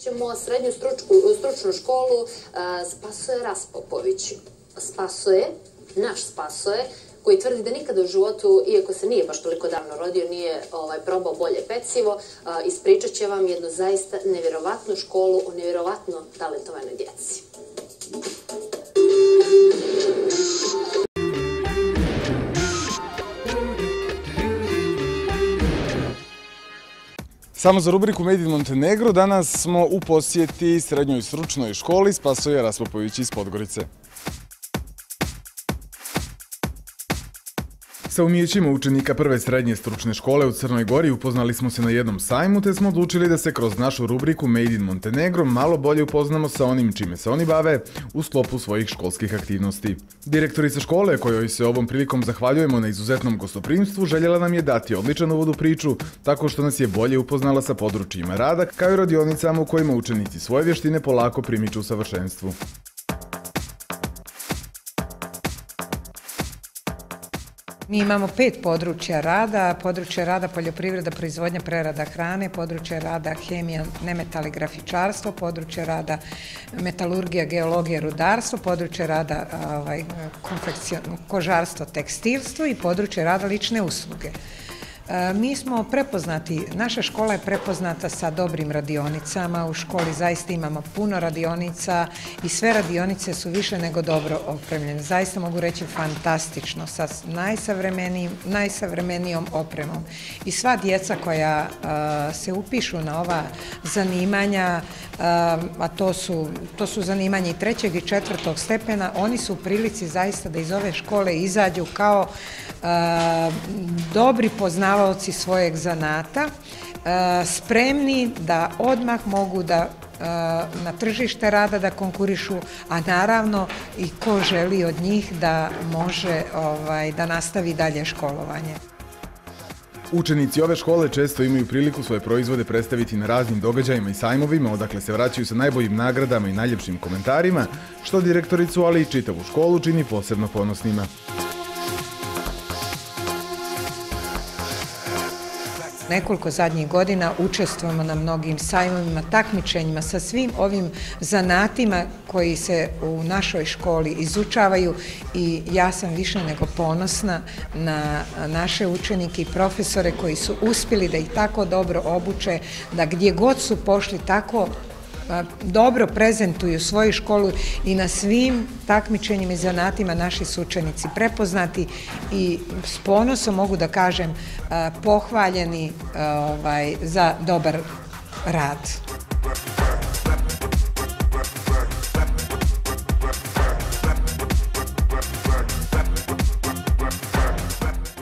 Ćemo srednju stručnu školu Spasoje Raspopović. Naš Spasoje, koji tvrdi da nikada u životu, iako se nije baš toliko davno rodio, nije probao bolje pecivo, ispričat će vam jednu zaista nevjerovatnu školu o nevjerovatno talentovanoj djeci. Samo za rubriku Made in Montenegro danas smo u posjeti srednjoj stručnoj školi Spasoje Raspopović iz Podgorice. Sa umijećima učenika prve srednje stručne škole u Crnoj Gori upoznali smo se na jednom sajmu, te smo odlučili da se kroz našu rubriku Made in Montenegro malo bolje upoznamo sa onim čime se oni bave u sklopu svojih školskih aktivnosti. Direktorica škole, kojoj se ovom prilikom zahvaljujemo na izuzetnom gostoprimstvu, željela nam je dati odličan uvod u priču, tako što nas je bolje upoznala sa područjima rada, kao i radionicama u kojima učenici svoje vještine polako primiču u savršenstvu. Mi imamo 5 područja rada: područje rada poljoprivreda, proizvodnja, prerada hrane, područje rada hemija, nemetal i grafičarstvo, područje rada metalurgija, geologija, rudarstvo, područje rada kožarstvo, tekstilstvo i područje rada lične usluge. Mi smo prepoznati, naša škola je prepoznata sa dobrim radionicama, u školi zaista imamo puno radionica i sve radionice su više nego dobro opremljene. Zaista mogu reći fantastično, sa najsavremenijom opremom. I sva djeca koja se upišu na ova zanimanja, a to su zanimanja i 3. i 4. stepena, oni su u prilici zaista da iz ove škole izađu kao dobri poznavaoci svojeg zanata, spremni da odmah mogu da na tržište rada da konkurišu, a naravno i ko želi od njih da može da nastavi dalje školovanje. Učenici ove škole često imaju priliku svoje proizvode predstaviti na raznim događajima i sajmovima, odakle se vraćaju sa najboljim nagradama i najljepšim komentarima, što direktoricu, ali i čitavu školu čini posebno ponosnima. Nekoliko zadnjih godina učestvujemo na mnogim sajmovima, takmičenjima sa svim ovim zanatima koji se u našoj školi izučavaju i ja sam više nego ponosna na naše učenike i profesore koji su uspjeli da ih tako dobro obuče, da gdje god su pošli tako dobro prezentuju svoju školu i na svim takmičenjima i zanatima naši su učenici prepoznati i s ponosom mogu da kažem pohvaljeni za dobar rad.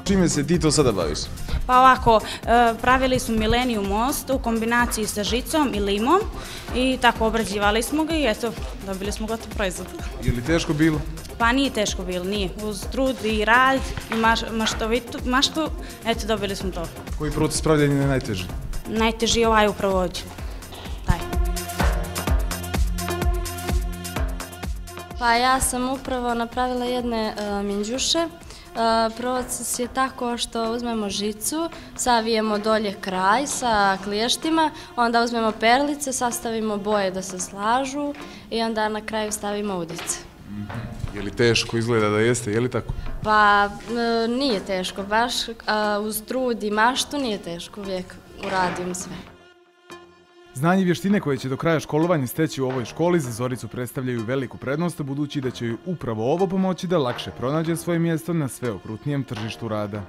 Čime se ti to sada baviš? Pa ovako, pravili smo Millennium most u kombinaciji sa žicom i limom i tako obrađivali smo ga i eto, dobili smo gotov proizvod. Je li teško bilo? Pa nije teško bilo, nije. Uz trud i rad i maštu, eto, dobili smo to. Koji proces pravljanja je najteži? Najteži je ovaj upravo ovdje. Taj. Pa ja sam upravo napravila jedne minđuše. Proces je tako što uzmemo žicu, savijemo dolje kraj sa kliještima, onda uzmemo perlice, sastavimo boje da se slažu i onda na kraju stavimo udice. Je li teško izgleda da jeste, je li tako? Pa nije teško, baš uz trud i maštu nije teško, uvijek uradim sve. Znanje i vještine koje će do kraja školovanja steći u ovoj školi za Zoricu predstavljaju veliku prednost, budući da će joj upravo ovo pomoći da lakše pronađe svoje mjesto na sve okrutnijem tržištu rada.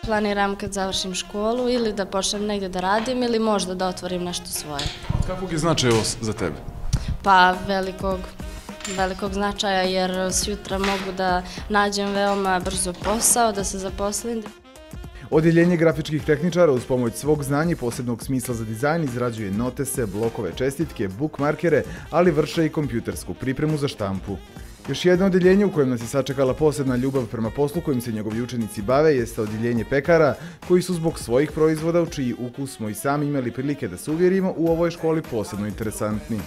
Planiram kad završim školu ili da počnem negdje da radim ili možda da otvorim nešto svoje. Kakvog je značaja ovo za tebe? Pa velikog značaja jer sutra mogu da nađem veoma brzo posao, da se zaposlim. Odjeljenje grafičkih tehničara uz pomoć svog znanja i posebnog smisla za dizajn izrađuje notese, blokove, čestitke, bookmarkere, ali vrše i kompjutersku pripremu za štampu. Još jedno odjeljenje u kojem nas je sačekala posebna ljubav prema poslu kojim se njegovi učenici bave jeste odjeljenje pekara, koji su zbog svojih proizvoda, u čiji ukus smo i sami imali prilike da se uvjerimo, u ovoj školi posebno interesantni.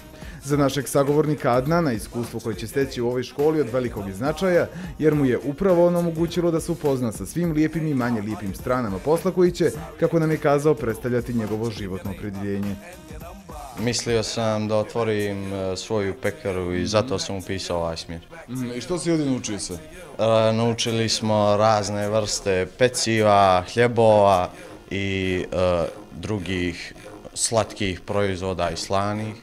Za našeg sagovornika Adnana iskustvo koje će steći u ovoj školi od velikog je značaja, jer mu je upravo ono omogućilo da se upozna sa svim lijepim i manje lijepim stranama posla koji će, kako nam je kazao, predstavljati njegovo životno opredjeljenje. Mislio sam da otvorim svoju pekaru i zato sam upisao ovaj smjer. I što si ovdje naučio se? Naučili smo razne vrste peciva, hljebova i drugih slatkih proizvoda i slanih.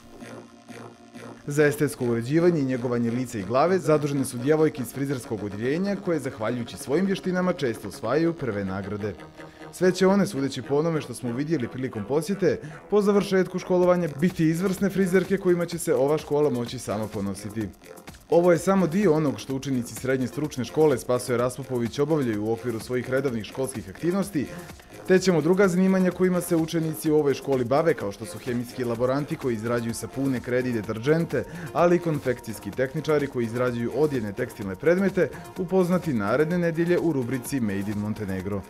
Za estetsko uređivanje i njegovanje lica i glave zadužene su djevojke iz frizerskog odjeljenja koje, zahvaljujući svojim vještinama, često osvajaju prve nagrade. Sve će one, sudeći po onome što smo vidjeli prilikom posjete, po završetku školovanja biti izvrsne frizerke kojima će se ova škola moći sama ponositi. Ovo je samo dio onog što učenici srednje stručne škole Spasoje Raspopović obavljaju u okviru svojih redovnih školskih aktivnosti, te ćemo druga zanimanja kojima se učenici u ovoj školi bave, kao što su hemijski laboranti koji izrađuju sapune, kredi i deterdžente, ali i konfekcijski tehničari koji izrađuju odjevne tekstilne predmete, upoznati naredne nedjelje u rubrici Made in Montenegro.